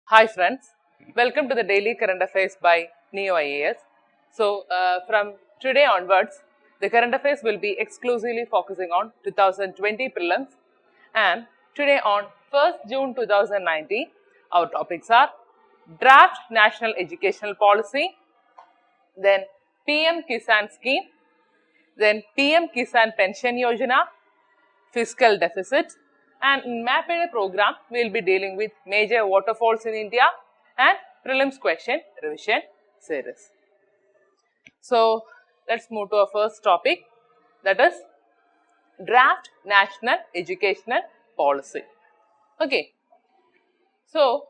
Hi friends, welcome to the Daily Current Affairs by Neo IAS. So from today onwards, the current affairs will be exclusively focusing on 2020 prelims, and today on 1st June 2019, our topics are Draft National Educational Policy, then PM Kisan Scheme, then PM Kisan Pension Yojana, Fiscal Deficit, and in MAPED program, we will be dealing with major waterfalls in India and prelims question revision series. So, let's move to our first topic, that is Draft National Educational Policy. Okay. So,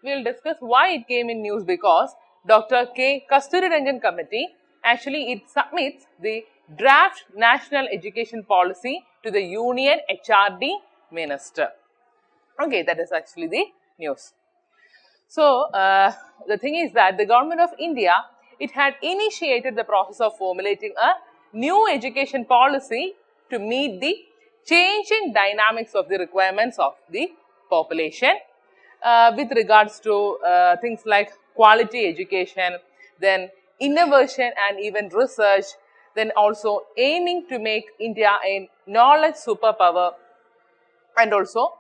we will discuss why it came in news, because Dr. K. Kasturirangan Committee actually it submits the Draft National Education Policy to the Union HRD Minister. Okay, that is actually the news. So, the thing is that the Government of India, it had initiated the process of formulating a new education policy to meet the changing dynamics of the requirements of the population with regards to things like quality education, then innovation and even research, then also aiming to make India a knowledge superpower, and also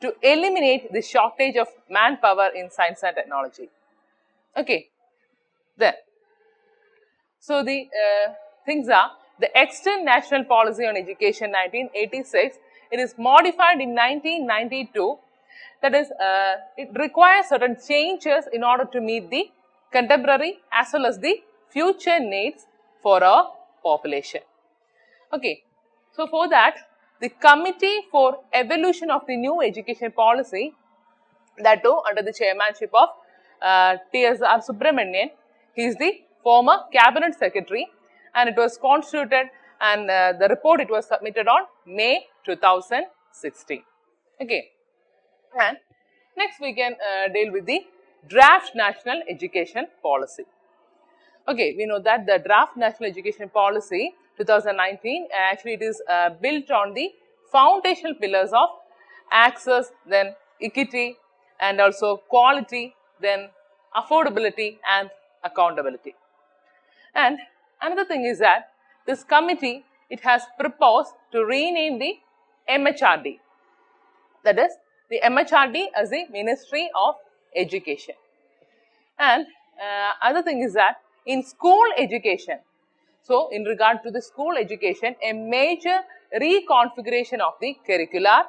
to eliminate the shortage of manpower in science and technology. Okay, then, so the things are, the Extant National Policy on Education 1986, it is modified in 1992, that is, it requires certain changes in order to meet the contemporary as well as the future needs for our population. Okay, so for that, the Committee for Evolution of the New Education Policy, that too under the chairmanship of T.S.R. Subramanian, he is the former Cabinet Secretary, and it was constituted, and the report it was submitted on May 2016. Okay, and next we can deal with the Draft National Education Policy. Okay, we know that the Draft National Education Policy 2019, actually it is built on the foundational pillars of access, then equity, and also quality, then affordability and accountability. And another thing is that this committee, it has proposed to rename the MHRD, that is the MHRD as the Ministry of Education. And other thing is that in school education, so in regard to the school education, a major reconfiguration of the curricular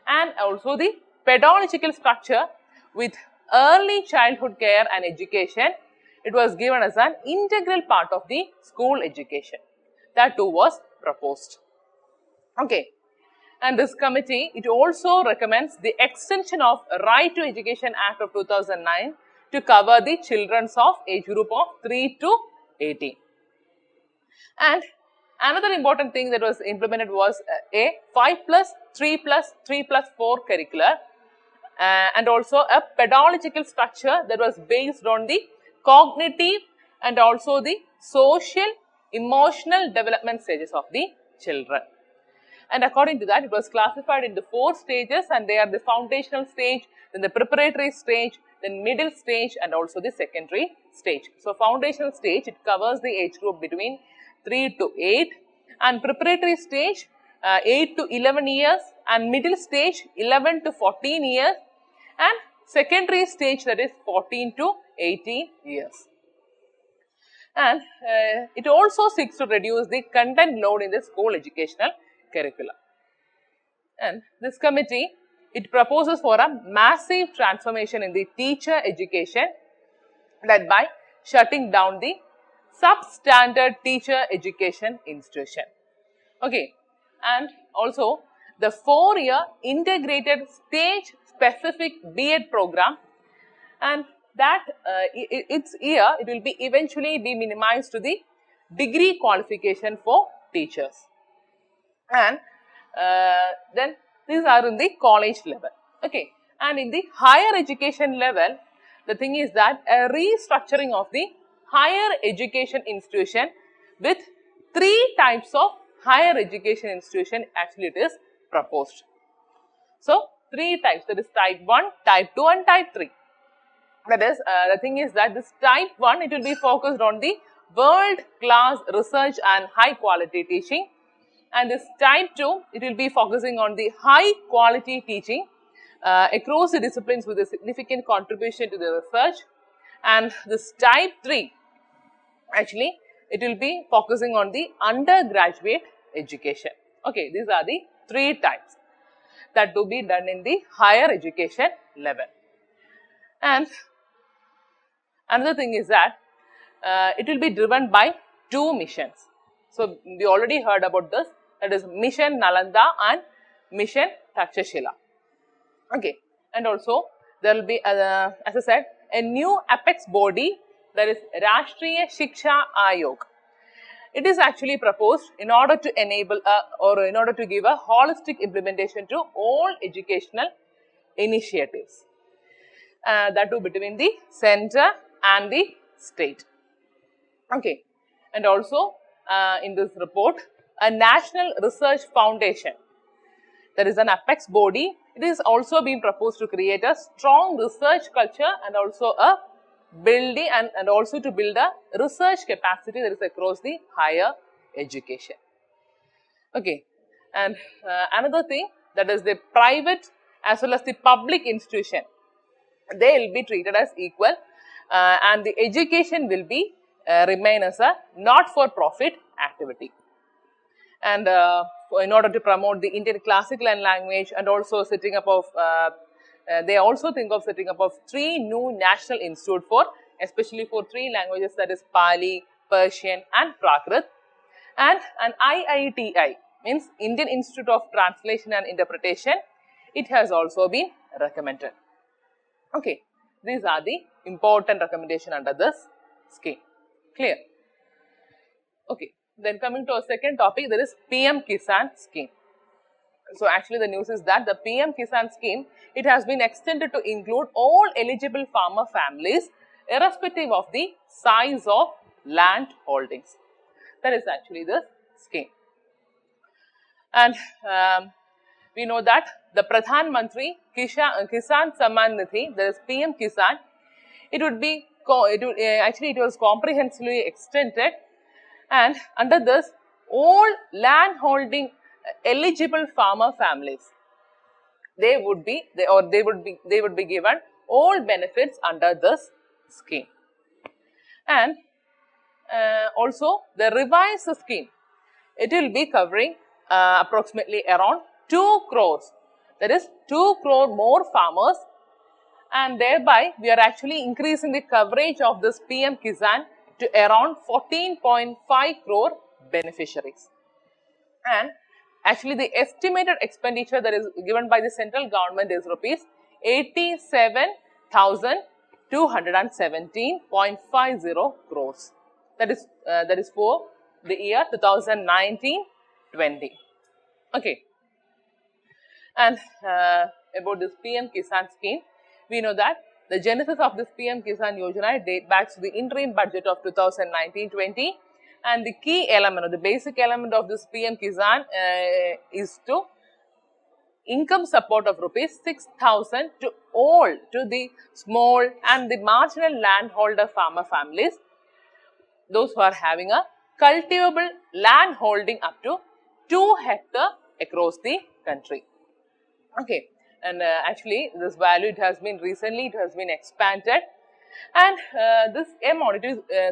and also the pedagogical structure with early childhood care and education, it was given as an integral part of the school education. That too was proposed. Okay, and this committee, it also recommends the extension of Right to Education Act of 2009 to cover the children of age group of 3 to 18. And another important thing that was implemented was a 5+3+3+4 curricular and also a pedagogical structure that was based on the cognitive and also the social, emotional development stages of the children. And according to that, it was classified into 4 stages, and they are the foundational stage, then the preparatory stage, then middle stage, and also the secondary stage. So, foundational stage, it covers the age group between 3 to 8, and preparatory stage 8 to 11 years, and middle stage 11 to 14 years, and secondary stage, that is 14 to 18 years. And it also seeks to reduce the content load in the school educational curricula. And this committee, it proposes for a massive transformation in the teacher education, led by shutting down the substandard teacher education institution. Okay, and also the 4-year integrated stage specific B.Ed program, and that its year, it will be eventually be minimized to the degree qualification for teachers. And then these are in the college level. Okay, and in the higher education level, the thing is that a restructuring of the higher education institution with 3 types of higher education institution actually it is proposed. So, three types. That is type 1, type 2 and type 3. That is, the thing is that this type 1, it will be focused on the world-class research and high-quality teaching. And this type 2, it will be focusing on the high-quality teaching across the disciplines with a significant contribution to the research. And this type 3, actually, it will be focusing on the undergraduate education. Okay, these are the three types that to be done in the higher education level. And another thing is that it will be driven by two missions. So, we already heard about this, that is Mission Nalanda and Mission Takshashila. Okay, and also there will be, as I said, a new apex body, that is Rashtriya Shiksha Ayog. It is actually proposed in order to enable or in order to give a holistic implementation to all educational initiatives. That too between the center and the state. Okay, and also in this report, a National Research Foundation, that is an apex body. It is also being proposed to create a strong research culture and also a building and also to build a research capacity that is across the higher education. Okay, and another thing, that is the private as well as the public institution, they will be treated as equal and the education will be remain as a not-for-profit activity. And in order to promote the Indian classical and language and also setting up of they also think of setting up of 3 new national institute for, especially for 3 languages, that is Pali, Persian and Prakrit, and an IITI, means Indian Institute of Translation and Interpretation. It has also been recommended. Okay, these are the important recommendations under this scheme. Clear? Okay, then coming to our second topic, there is PM Kisan scheme. So, actually the news is that the PM Kisan scheme, it has been extended to include all eligible farmer families irrespective of the size of land holdings. That is actually the scheme. And we know that the Pradhan Mantri Kisan Samman Nidhi, that is PM Kisan, it was comprehensively extended, and under this all land holding eligible farmer families, they would be given all benefits under this scheme. And also the revised scheme, it will be covering approximately around 2 crores, that is 2 crore more farmers, and thereby we are actually increasing the coverage of this PM Kisan to around 14.5 crore beneficiaries. And actually the estimated expenditure that is given by the central government is rupees 87,217.50 crores. That is for the year 2019-20. Okay. And about this PM Kisan scheme, we know that the genesis of this PM Kisan Yojana dates back to the interim budget of 2019-20, and the key element or the basic element of this PM Kisan is to income support of rupees 6,000 to the small and the marginal landholder farmer families, those who are having a cultivable land holding up to 2 hectares across the country. Okay, and actually this value, it has been expanded, and this amount,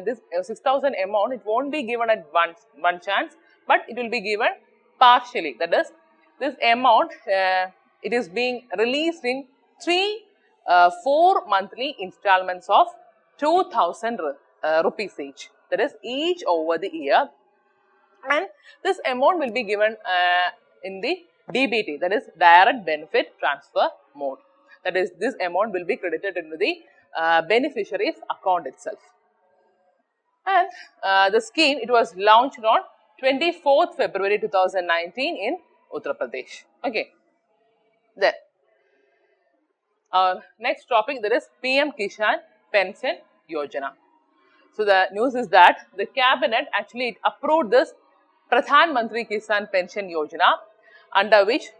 this 6,000 amount, it won't be given at one chance, but it will be given partially. That is, this amount it is being released in 4 monthly installments of 2,000 rupees each. That is, each over the year, and this amount will be given in the DBT, that is direct benefit transfer mode. That is, this amount will be credited into the beneficiary's account itself. And the scheme, it was launched on 24th February 2019 in Uttar Pradesh. Okay. Then our next topic, that is PM Kisan Pension Yojana. So the news is that the cabinet actually approved this Pradhan Mantri Kisan Pension Yojana, under which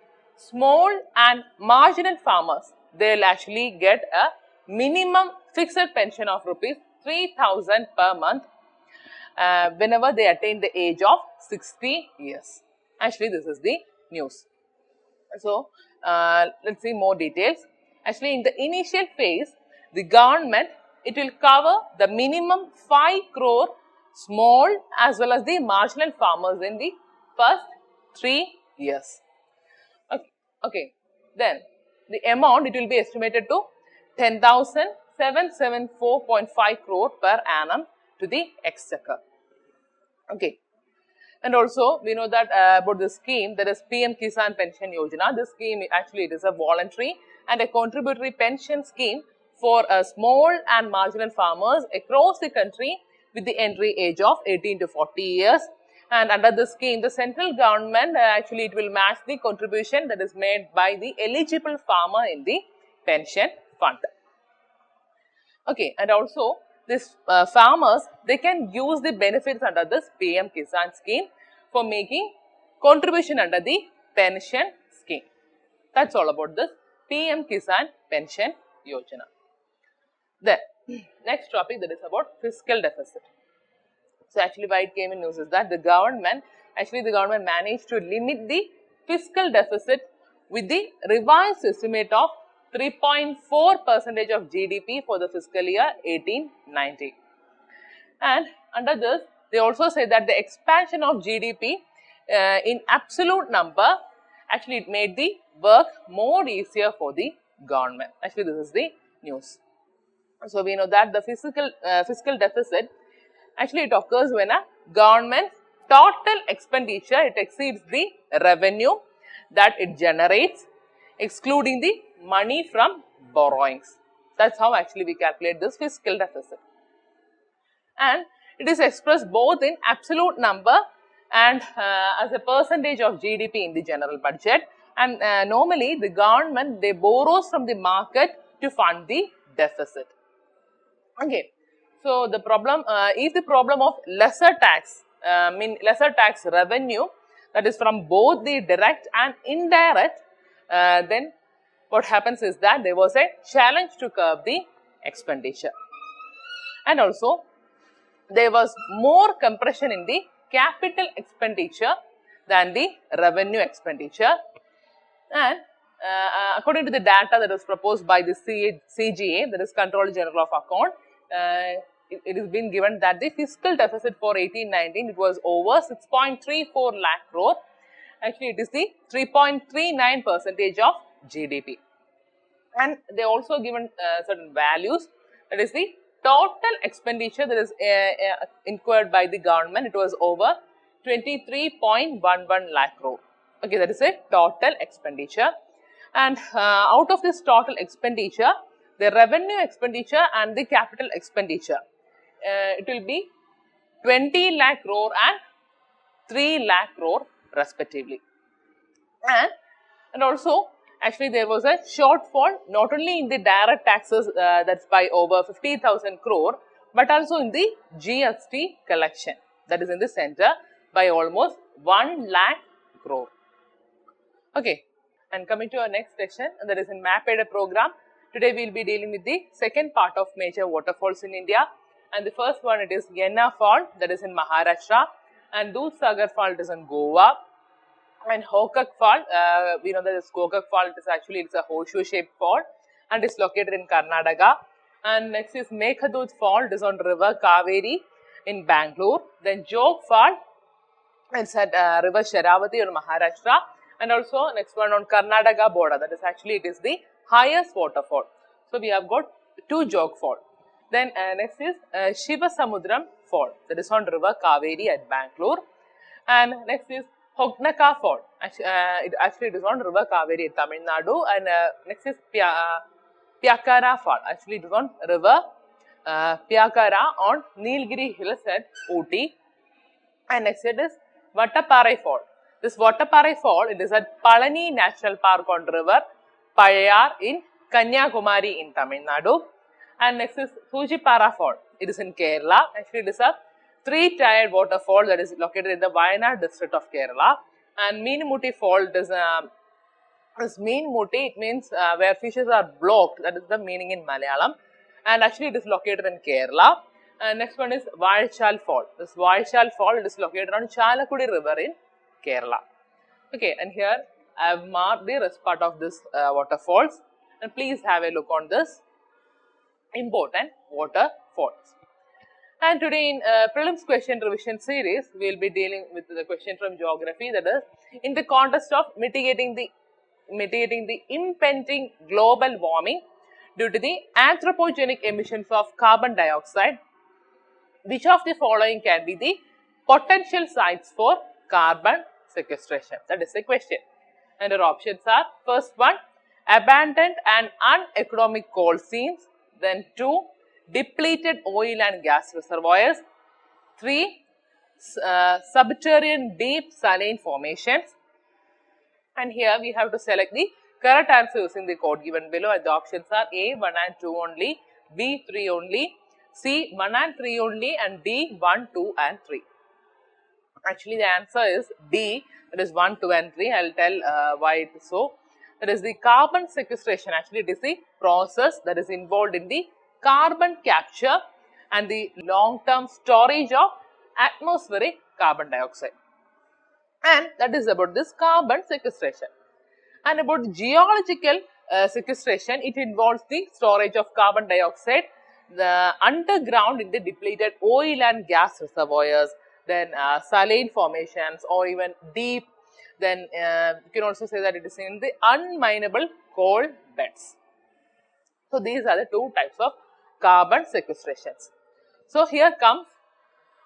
small and marginal farmers, they will actually get a minimum fixed pension of rupees 3,000 per month whenever they attain the age of 60 years. Actually, this is the news. So, let's see more details. Actually, in the initial phase, the government, it will cover the minimum 5 crore small as well as the marginal farmers in the first 3 years. Okay. Then, the amount, it will be estimated to 10,774.5 crore per annum to the exchequer. Okay. And also, we know that about the scheme, that is PM Kisan Pension Yojana. This scheme, actually, it is a voluntary and a contributory pension scheme for small and marginal farmers across the country with the entry age of 18 to 40 years. And under the scheme, the central government, actually, it will match the contribution that is made by the eligible farmer in the pension fund. Okay, and also, these farmers, they can use the benefits under this PM Kisan scheme for making contribution under the pension scheme. That's all about this PM Kisan Pension Yojana. Then, next topic, that is about fiscal deficit. So, actually, why it came in news is that the government managed to limit the fiscal deficit with the revised estimate of 3.4% of GDP for the fiscal year 18-19. And under this, they also say that the expansion of GDP in absolute number, actually it made the work more easier for the government. Actually, this is the news. So, we know that the fiscal deficit, actually it occurs when a government's total expenditure, it exceeds the revenue that it generates, excluding the money from borrowings. That's how actually we calculate this fiscal deficit. And it is expressed both in absolute number and as a percentage of GDP in the general budget. And normally the government, they borrows from the market to fund the deficit. Okay. So, the problem is the problem of lesser tax revenue, that is from both the direct and indirect. Then what happens is that there was a challenge to curb the expenditure. And also, there was more compression in the capital expenditure than the revenue expenditure. And according to the data that was proposed by the CGA, that is Controller General of Account, it has been given that the fiscal deficit for 18-19, it was over 6.34 lakh crore. Actually, it is the 3.39% of GDP. And they also given certain values, that is the total expenditure that is incurred by the government, it was over 23.11 lakh crore. Okay, that is a total expenditure. And out of this total expenditure, the revenue expenditure and the capital expenditure, it will be 20 lakh crore and 3 lakh crore respectively. And also, actually there was a shortfall not only in the direct taxes, that's by over 50,000 crore, but also in the GST collection, that is in the center, by almost 1 lakh crore. Okay, and coming to our next section, that is in MapAid program. Today we will be dealing with the second part of major waterfalls in India, and the first one, it is Yojana Fall, that is in Maharashtra, and Dudhsagar Fall, it is in Goa, and Hokak Fall, we know that this Hokak Fall, it's a horseshoe shaped fall and is located in Karnataka. And next is Meghadut Fall, it is on river Kaveri in Bangalore. Then Jog Fall, it's at river Sharavati in Maharashtra, and also next one on Karnataka border, that is actually it is the highest waterfall. So we have got 2 Jog Fall. Then next is Shivasamudram Fall, that is on river Kaveri at Bangalore. And next is Hognaka Fall, actually it is on river Kaveri in Tamil Nadu. And next is Pyakara Fall, actually it is on river Pyakara on Nilgiri Hills at Ooty. And next it is Vattaparai Fall. This Vattaparai Fall, it is at Palani National Park on river Payar in Kanyakumari in Tamil Nadu. And next is Sujipara Fall, it is in Kerala. Actually, it is a 3-tiered waterfall that is located in the Wayanad district of Kerala. And Meenamutty Fall, it is This mean mutti, it means where fishes are blocked, that is the meaning in Malayalam, and actually it is located in Kerala. Next one is Valchal Fall. This Valchal Fall, it is located on Chalakudi River in Kerala. Okay, and here I have marked the rest part of this waterfalls, and please have a look on this important waterfalls. And today in prelims question revision series, we will be dealing with the question from geography, that is in the context of mitigating the impending global warming due to the anthropogenic emissions of carbon dioxide, which of the following can be the potential sites for carbon sequestration? That is the question. And our options are, first one, abandoned and uneconomic coal seams, then 2, depleted oil and gas reservoirs, 3, subterranean deep saline formations, and here we have to select the correct answer using the code given below, and the options are A, 1 and 2 only, B, 3 only, C, 1 and 3 only, and D, 1, 2 and 3. Actually, the answer is D, that is 1, 2 and 3. I will tell why it is so. That is the carbon sequestration. Actually, it is the process that is involved in the carbon capture and the long-term storage of atmospheric carbon dioxide. And that is about this carbon sequestration. And about geological sequestration, it involves the storage of carbon dioxide, the underground in the depleted oil and gas reservoirs, then saline formations, or even deep. Then you can also say that it is in the unminable coal beds. So these are the two types of carbon sequestrations. So here comes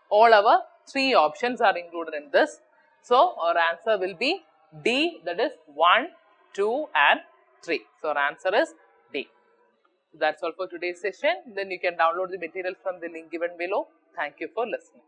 all our 3 options are included in this. So our answer will be D, that is 1, 2 and 3. So our answer is D. That's all for today's session. Then you can download the material from the link given below. Thank you for listening.